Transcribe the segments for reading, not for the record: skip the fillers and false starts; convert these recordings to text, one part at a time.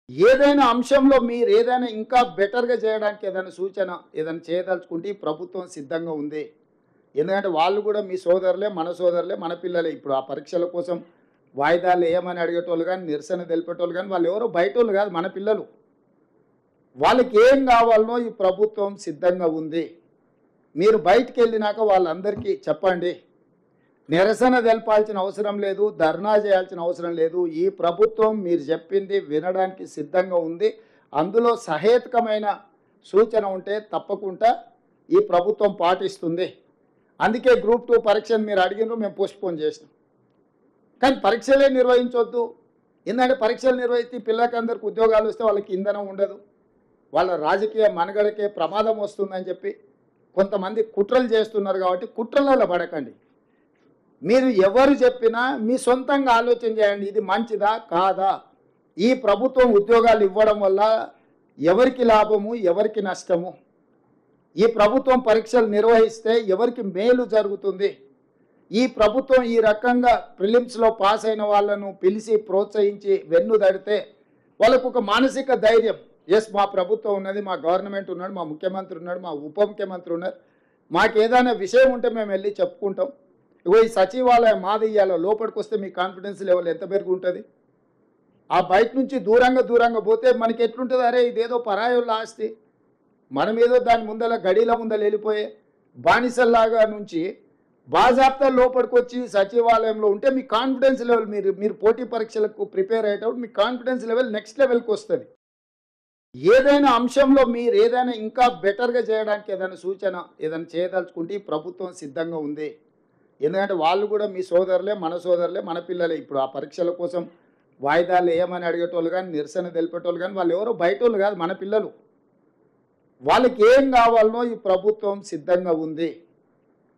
ఏదైనా అంశంలో మీరు ఏదైనా ఇంకా బెటర్‌గా చేయడానికి ఏదైనా సూచన ఏదైనా చేయదలుచుకుంటే ఈ ప్రభుత్వం సిద్ధంగా ఉంది. ఎందుకంటే వాళ్ళు కూడా మీ సోదరులే, మన సోదరులే, మన పిల్లలే. ఇప్పుడు ఆ పరీక్షల కోసం వాయిదాలు ఏయమని అడిగేటోళ్ళు గాని, నిరసన తెలిపేటోళ్ళు గాని వాళ్ళెవరో బయటోళ్ళు కాదు మన పిల్లలు. వాళ్ళకి ఏం కావాలనో ఈ ప్రభుత్వం సిద్ధంగా ఉంది. మీరు బయటికెళ్ళినాక వాళ్ళందరికీ చెప్పండి. నిరసన తెలపాల్సిన అవసరం లేదు, ధర్నా చేయాల్సిన అవసరం లేదు. ఈ ప్రభుత్వం మీరు చెప్పింది వినడానికి సిద్ధంగా ఉంది. అందులో సహేతుకమైన సూచన ఉంటే తప్పకుండా ఈ ప్రభుత్వం పాటిస్తుంది. అందుకే గ్రూప్ 2 పరీక్షను మీరు అడిగినరు, మేము పోస్ట్‌పోన్ చేసినాం. కానీ పరీక్షలే నిర్వహించొద్దు. ఎందుకంటే పరీక్షలు నిర్వహిస్తే పిల్లకందరికి ఉద్యోగాలు వస్తే వాళ్ళకి ఇంధనం ఉండదు. వాళ్ళ రాజకీయ మనుగడకే ప్రమాదం వస్తుందని చెప్పి కొంతమంది కుట్రలు చేస్తున్నారు కాబట్టి కుట్రలలో పడకండి. మీరు ఎవరు చెప్పినా మీ సొంతంగా ఆలోచన చేయండి. ఇది మంచిదా కాదా? ఈ ప్రభుత్వం ఉద్యోగాలు ఇవ్వడం వల్ల ఎవరికి లాభము, ఎవరికి నష్టము? ఈ ప్రభుత్వం పరీక్షలు నిర్వహిస్తే ఎవరికి మేలు జరుగుతుంది? ఈ ప్రభుత్వం ఈ రకంగా ప్రిలిమ్స్లో పాస్ అయిన వాళ్ళను పిలిచి ప్రోత్సహించి వెన్నుదడితే వాళ్ళకు ఒక మానసిక ధైర్యం, ఎస్ మా ప్రభుత్వం ఉన్నది, మా గవర్నమెంట్ ఉన్నాడు, మా ముఖ్యమంత్రి ఉన్నాడు, మా ఉప ముఖ్యమంత్రి ఉన్నారు, మాకు ఏదైనా విషయం ఉంటే మేము వెళ్ళి చెప్పుకుంటాం. ఇగో ఈ సచివాలయం మాది ఇయ్యాల లోపలికి వస్తే మీ కాన్ఫిడెన్స్ లెవెల్ ఎంత పెరిగి ఉంటుంది? ఆ బయట నుంచి దూరంగా పోతే మనకి ఎట్లుంటుంది? అరే ఇదేదో పరాయోళ్ళ ఆస్తి, మనం ఏదో దాని ముందల గడిల ముందల వెళ్ళిపోయే బానిసల్లాగా నుంచి బాజాప్తా లోపలికి వచ్చి సచివాలయంలో ఉంటే మీ కాన్ఫిడెన్స్ లెవెల్ మీరు పోటీ పరీక్షలకు ప్రిపేర్ అయ్యేటప్పుడు మీ కాన్ఫిడెన్స్ లెవెల్ నెక్స్ట్ లెవెల్కి వస్తుంది. ఏదైనా అంశంలో మీరు ఏదైనా ఇంకా బెటర్‌గా చేయడానికి ఏదైనా సూచన ఏదైనా చేయదలుచుకుంటే ఈ ప్రభుత్వం సిద్ధంగా ఉంది. ఎందుకంటే వాళ్ళు కూడా మీ సోదరులే, మన సోదరులే, మన పిల్లలే. ఇప్పుడు ఆ పరీక్షల కోసం వాయిదాలు ఏయమని అడిగేటోళ్ళు గాని, నిరసన తెలిపేటోళ్ళు గాని వాళ్ళెవరో బయటోళ్ళు కాదు మన పిల్లలు. వాళ్ళకి ఏం కావాలనో ఈ ప్రభుత్వం సిద్ధంగా ఉంది.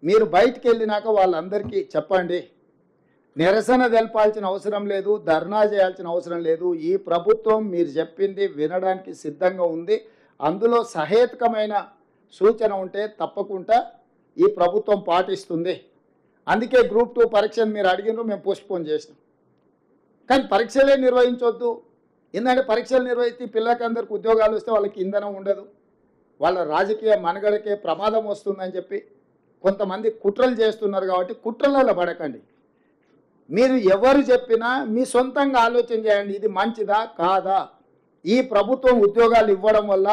మీరు బయటికెళ్ళినాక వాళ్ళందరికీ చెప్పండి. నిరసన తెలపాల్సిన అవసరం లేదు, ధర్నా చేయాల్సిన అవసరం లేదు. ఈ ప్రభుత్వం మీరు చెప్పింది వినడానికి సిద్ధంగా ఉంది. అందులో సహేతుకమైన సూచన ఉంటే తప్పకుండా ఈ ప్రభుత్వం పాటిస్తుంది. అందుకే గ్రూప్ 2 పరీక్షను మీరు అడిగినరు, మేము పోస్ట్‌పోన్ చేసినాం. కానీ పరీక్షలే నిర్వహించొద్దు. ఎందుకంటే పరీక్షలు నిర్వహిస్తే పిల్లకందరికి ఉద్యోగాలు వస్తే వాళ్ళకి ఇంధనం ఉండదు. వాళ్ళ రాజకీయ మనుగడకే ప్రమాదం వస్తుందని చెప్పి కొంతమంది కుట్రలు చేస్తున్నారు కాబట్టి కుట్రలలో పడకండి. మీరు ఎవరు చెప్పినా మీ సొంతంగా ఆలోచన చేయండి. ఇది మంచిదా కాదా? ఈ ప్రభుత్వం ఉద్యోగాలు ఇవ్వడం వల్ల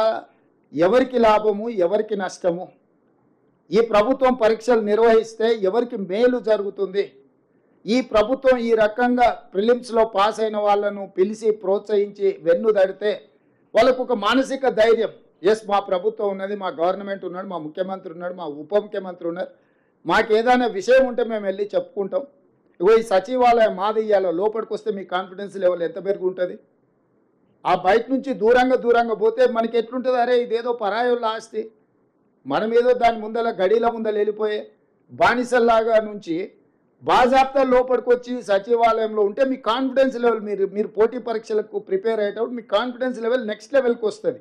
ఎవరికి లాభము, ఎవరికి నష్టము? ఈ ప్రభుత్వం పరీక్షలు నిర్వహిస్తే ఎవరికి మేలు జరుగుతుంది? ఈ ప్రభుత్వం ఈ రకంగా ప్రిలిమ్స్లో పాస్ అయిన వాళ్ళను పిలిచి ప్రోత్సహించి వెన్నుదడితే వాళ్ళకు ఒక మానసిక ధైర్యం, ఎస్ మా ప్రభుత్వం ఉన్నది, మా గవర్నమెంట్ ఉన్నాడు, మా ముఖ్యమంత్రి ఉన్నాడు, మా ఉప ముఖ్యమంత్రి ఉన్నారు, మాకు ఏదైనా విషయం ఉంటే మేము వెళ్ళి చెప్పుకుంటాం. ఇగో ఈ సచివాలయం మాది ఇయ్యాల లోపలికి వస్తే మీ కాన్ఫిడెన్స్ లెవెల్ ఎంత పెరిగి ఉంటుంది? ఆ బయట నుంచి దూరంగా పోతే మనకి ఎట్లుంటుంది? అరే ఇదేదో పరాయోళ్ళ ఆస్తి, మనం ఏదో దాని ముందల గడిల ముందల వెళ్ళిపోయే బానిసల్లాగా నుంచి బాజాప్తా లోపలికి వచ్చి సచివాలయంలో ఉంటే మీ కాన్ఫిడెన్స్ లెవెల్ మీరు పోటీ పరీక్షలకు ప్రిపేర్ అయ్యేటప్పుడు మీ కాన్ఫిడెన్స్ లెవెల్ నెక్స్ట్ లెవెల్కి వస్తుంది.